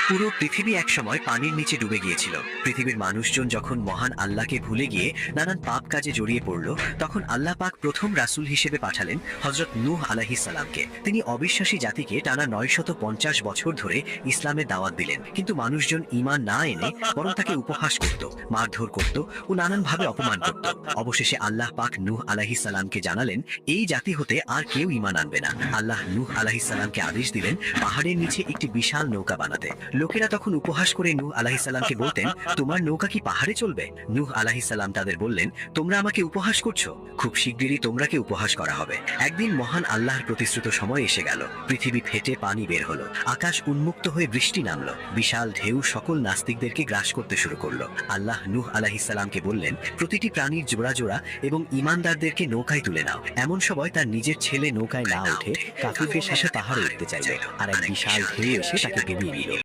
পুরো পৃথিবী একসময় পানির নিচে ডুবে গিয়েছিল। পৃথিবীর মানুষজন যখন মহান আল্লাহকে ভুলে গিয়ে নানান পাপ কাজে জড়িয়ে পড়ল, তখন আল্লাহ পাক প্রথম রাসূল হিসেবে পাঠালেন হযরত নূহ আলাইহিস সালামকে। তিনি অবিশ্বাসী জাতিকে টানা ৯৫০ বছর ধরে ইসলামের দাওয়াত দিলেন, কিন্তু মানুষজন ঈমান না এনে বরং তাকে উপহাস করত, মারধর করত ও নানানভাবে অপমান করত। অবশেষে আল্লাহ পাক নূহ আলাইহিস সালামকে জানালেন এই জাতি হতে আর কেউ ঈমান আনবে না। আল্লাহ নূহ আলাইহিস সালামকে আদেশ দিলেন পাহাড়ের নিচে একটি বিশাল নৌকা বানাতে। লোকেরা তখন উপহাস করে নূহ আলাইহিস সালামকে বলতেন, তোমার নৌকা কি পাহাড়ে চলবে? নূহ আলাইহিস সালাম তাদের বললেন, তোমরা আমাকে উপহাস করছো, খুব শিগগিরই তোমরাকে উপহাস করা হবে। একদিন মহান আল্লাহর প্রতিশ্রুত সময় এসে গেল। পৃথিবী ফেটে পানি বের হলো, আকাশ উন্মুক্ত হয়ে বৃষ্টি নামলো, বিশাল ঢেউ সকল নাস্তিকদেরকে গ্রাস করতে শুরু করলো। আল্লাহ নূহ আলাইহিস সালামকে বললেন, প্রতিটি প্রাণীর জোড়া জোড়া এবং ঈমানদারদেরকে নৌকায় তুলে নাও। এমন সময় তার নিজের ছেলে নৌকায় না উঠে কাফিরদের সাথে পাহাড়ে উঠতে চাইল, আর এক বিশাল ঢেউ এসে তাকে ডুবিয়ে দিল।